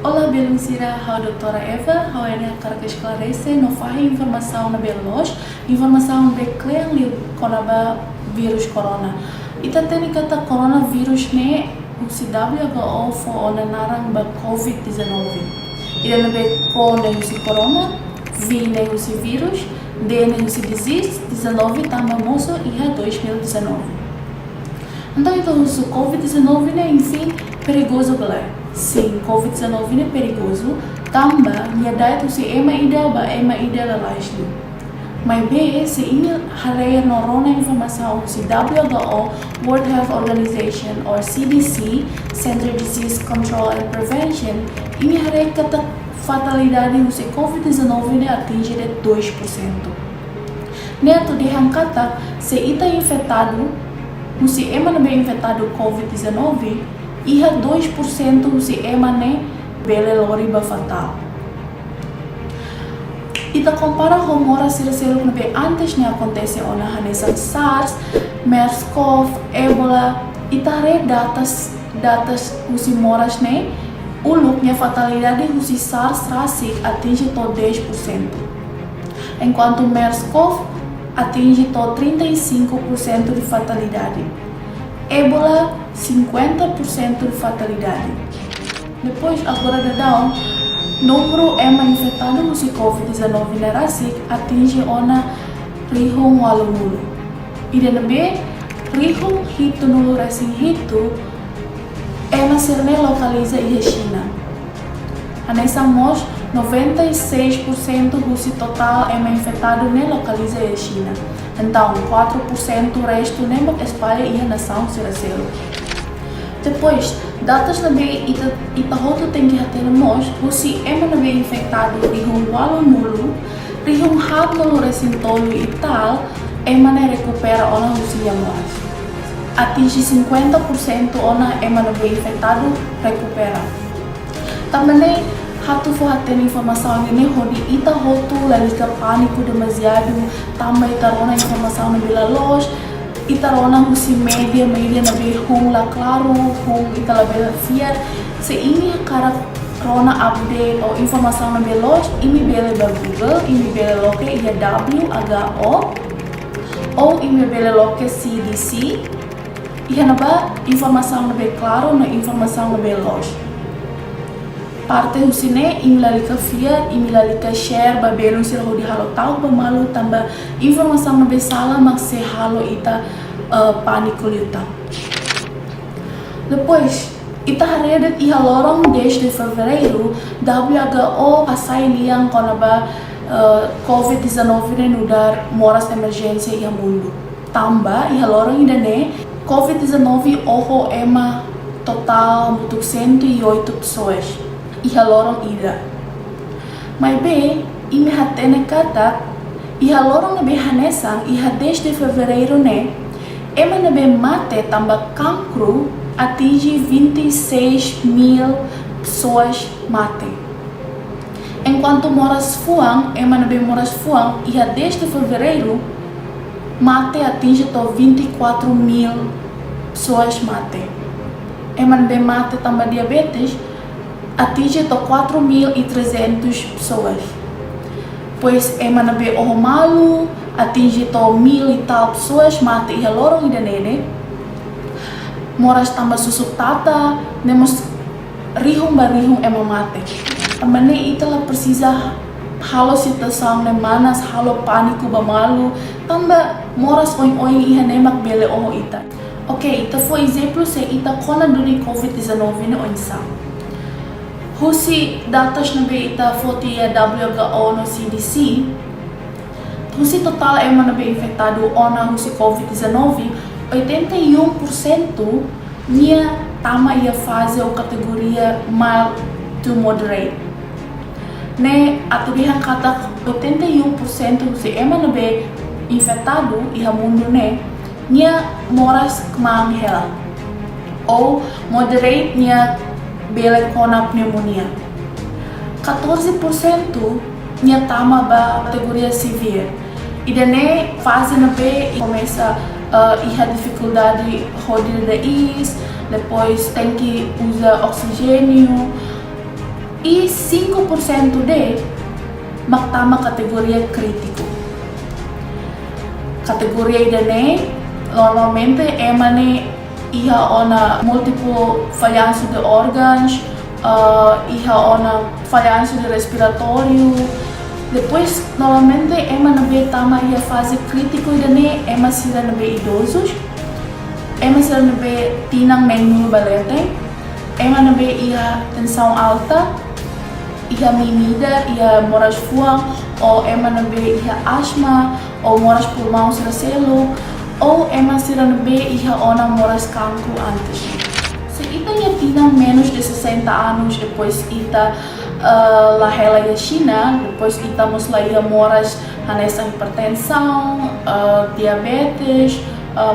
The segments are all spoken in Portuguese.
Olá, Beluncira, a doutora Eva, a Ana quer esclarecer, não faz informação na Belos, informação de quem com a vírus corona. E tá tendo que tá coronavírus né, o CWHO foi na naranga COVID-19. E não vê quando é o corona, V é o vírus, D é o disease, 19 tá famoso e é 2019. Então, o COVID-19 né, enfim, perigoso, galera. Sim, COVID-19 é perigoso. Também, a data se é uma ideia lá. Mas bem, se ainda hareia norona informação se WHO, World Health Organization, ou CDC, Center Disease Control and Prevention, ainda hareia que a fatalidade do COVID-19 atinge de 2%. Neto de rancata, se está infectado, se é bem infectado COVID-19, e 2% se é bele loriba fatal. E ta compara com mora selo que antes ne acontece ona hanesa SARS, MERS-CoV, Ebola, e ta datas usi moras ne uluk ne fatalidade usi SARS rasik atinge to 10%. Enquanto MERS-CoV atinge to 35% de fatalidade. Ebola 50% de fatalidade. Depois, agora da número infectado no COVID-19 na Rasik atinge ona rihung walumulu. E também rihung hito nulu rasing hito serne localiza em China. Anessa mos 96% do total infectado ne localiza em China. Então, 4% resto nem espalha e a nação se recebe. Depois, datas também e tahoto tem que ter nós, se também infectado de um walo nulo, de um rato no recintolo e tal, recupera ona usia moras. Atinge 50% ona também infectado recupera. Também hatu fo haten informação ini hodi ita hotu lalika pânico demasiado também tarona informação na bila los itarona husi media na be hong la claro hong ita la bela fiar se ini cara corona update ou informação na belos ini bela ba Google ini bela loke ia WHO ou ini bela loke CDC ia na ba informação na be claro na informação na belos parte usine imilalika fiat, imilalika share, babelo sila ho di halo tau pemalu tambah informasi na besala magse halo ita pânico luta. Depois, ita haredet iha lorong 10 de fevereiro, WHO passai liang konaba COVID-19 nudar moras emergência iha mundo. Tambah iha lorong idane COVID-19 oho ema total mutuk 108 pessoas. Iha lorong ida. Mas bem, ime hatene kata, iha lorong nabe hanesang, iha 10 de fevereiro ne, ema nabe mate tambah cancro atinge 26.000 pessoas mate. Enquanto moras fuang, ema nabe moras fuang, iha 10 de fevereiro, mate atinge to 24.000 pessoas mate. Ema nabe mate tambah diabetes, atinge to 4.300 pessoas. Pois é manabe o malu atinge to 1.000 e tal pessoas mate e lorong ida nene. Moras tambah susuk tata, nemos rihung barihung mate. Tambane itala precisa halo situação ne manas halo pânico ba malu, tambah moras oing iha nemak bele oho ita. Ok, ita foi exemplo se ita kona duri COVID-19 ne oinsa. Husi datas na ita foti a WHO no CDC, husi total na infectado ona husi COVID-19, 81% nia tama ia fase ou categoria mild to moderate. Ne atubihan kata 81% husi na infectado iha mundo ne nia moras kemang hela ou moderate nia bela kona pneumonia. 14% nia tama ba categoria severe. E daí fase na B começa a dificuldade rodar da is, depois tem que usar oxigênio 30% de magtama kategoria crítico. Categoria idane normalmente emane iha ona multiple falhanço de órgãos, iha ona falhanço de respiratório. Depois, normalmente, ema nabe tama ia fase crítico idane ema sira nabe idosos, ema sira nabe tinang menul balete, ema nabe ia tensão alta, ia mimida, ia moras fuang, ou ema nabe ia asma, ou moras pulmão sira selo, ou ema sira nabe ia ona moras cancro antes. Se ita ia tinang menos de 60 anos, depois ita lahela ia China, depois ita musla ia moras hanesa hipertensão, diabetes,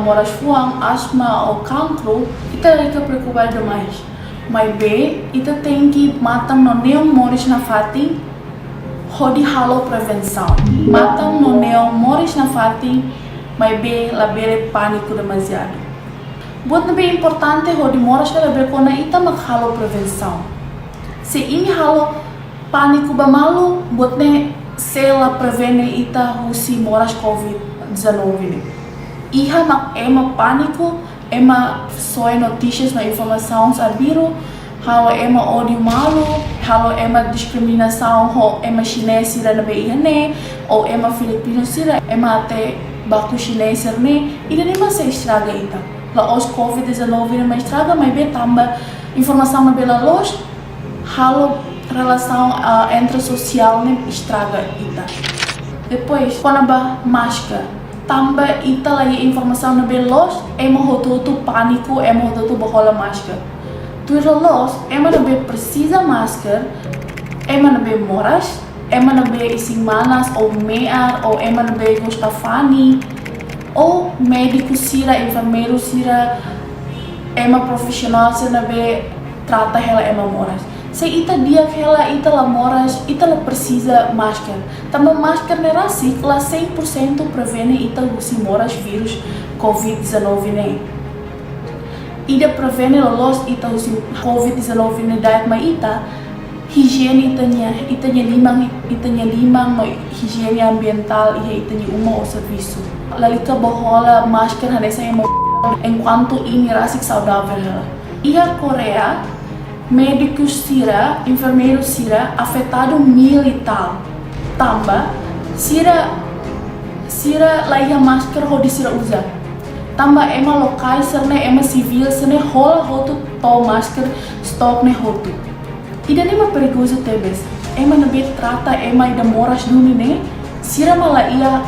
moras fuang, asma ou cancro, ita ia preocupar demais. Mas B, ita tem que matar no neon moris na fati, hodi halo prevenção. Matar no neon moris na fati, mas B, labere pânico demasiado. Buat lebih importante hodi moras na labere kona ita maghalo prevenção. Se ini halo pânico bamalu, buat ne sela prevene ita husi moras COVID-19. Iha mak ema pânico, ema soe notícias na informação arbiro, halo ema ódio malu, halo ema discriminação, ho ema chinês sira na beihane, ou ema filipino sira, ema até baku chinês ne, ida nem mais se estraga ita. La os COVID-19 nem mais estraga, mas be tamba informação na bela los, halo relação entre social nem estraga ita. Depois, quando ba máscara, tamba ita lagi informação na belos, ema hotutu pânico, ema hotutu bahola máscara. Tuira los, ema nabe precisa máscara, ema nabe moras, ema nabe isimanas ou mear, ou ema nabe gostafani, ou médico sira, enfermeiro sira, ema profissional sira nabe trata ela ema moras. Se ita dia que ita la moras, ita la precisa máscara. Também máscara nera assim, la 100% prevene ita usi moras vírus COVID-19 ne. Ida prevene los ita usi COVID-19 ne daet ma ita higiene itanya limang no higiene ambiental itanya uma o serviço. Lalika bohola máscara hanesa emo enquanto ini rasik saudável. Ia Coreia médicos sira, enfermeiros sira, afetado militar. Tamba, sira laia máscara hodi sira usa. Tamba ema lokal serne, ema civil serne, hola hotu to máscara stok ne hotu. Ida nema perigoso tebes. Ema nabe trata ema ida moras dumi ne, sira mala ia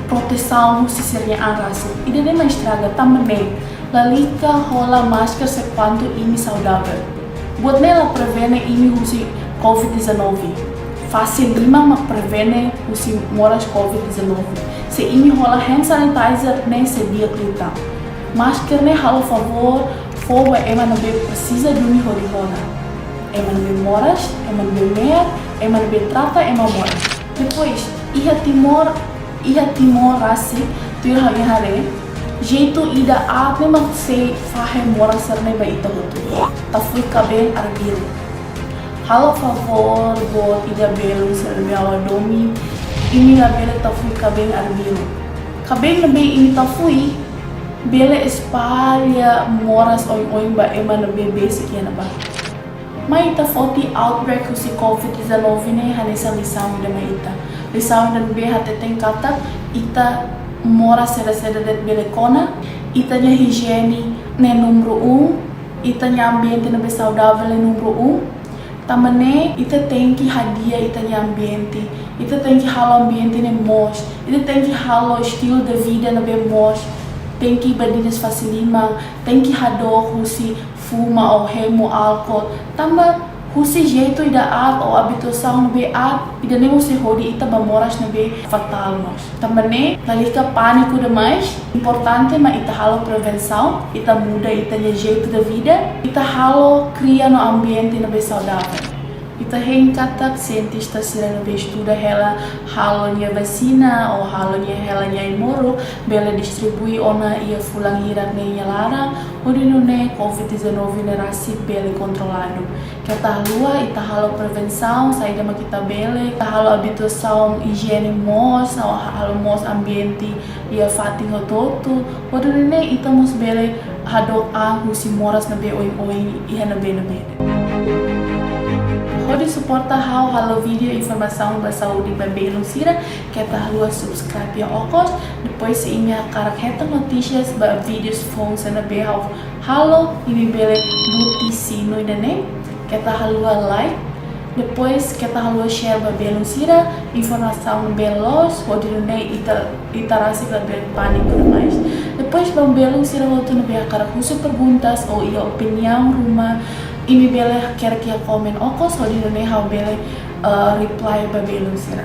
proteção se sirnya anrasi. Ida nema estraga, tamba ne. Lalika hola máscara sequanto ini saudável. Buat nela prevene ini usi COVID-19. Fase 5 ma prevene usi moras COVID-19. Se ini rola hand sanitizer nem se dia klita. Máscara ne halo favor, fogo ema nabe precisa dumi hori rola. Ema nabe moras, ema nabe mer, ema nabe trata, ema moras. Depois, iha timor rasi, tu iha hare, jeito ida a memang se fahe moras serne ba ita hotu. Tafui kabel arbiro. Halo favor buat ida belu serbe awadomi. Ini la bele tafui kabel arbiro. Kabel nabe ini tafui bele espalha moras oing ba ema nabe basic ya ba. Mai ita foti outbreak husi COVID-19 ne hanesa lisaw da mai ita. Lisaw dan be hateteng kata ita moras seda det bele kona, ita nya higiene ne número 1, ita nya ambiente nabe saudável ne número 1. Tamane ita tem que hadia ita nya ambiente, ita tem que halo ambiente ne mos, ita tem que halo estilo de vida nabe mos, tem que badinas facilima, tem que hador husi fuma ou remo álcool, tamba husi jeito ida at ou habituação nabe at, ida nem husi hodi ita bamoras nabe fatal nos. Também lalika pânico demais, importante mas ita halo prevenção, ita muda ita jeito de vida, ita halo cria no ambiente nabe saudável. ita katak cientista sira no estuda ela halonya vacina ou halonya ela nyai moro bela distribui ona ia fulang hirak ne larang odinone COVID-19 nerasi bela controlado kita lua ita halo prevenção saída ma kita bele ita halo habituação higiene mos ou halo mos ambiente ia fating toto odinone ita mos bele hadok husi moras na be oi ia na be Pode suportar halo vídeo informação da saúde bebê Lucira, que tá lua subscribe a Ocos, depois se inha caraceta notícias ba vídeos fontes na be halo e bele buti sino idane, que tá lua like, depois que tá lua share bebê Lucira, informação belos, pode ne itarasi ka bel pânico mais. Depois bebê Lucira volta no be caracuso perguntas ou ia opinião rumah ini bele kira-kira komen okos, so di dunia how bele reply babelum sira.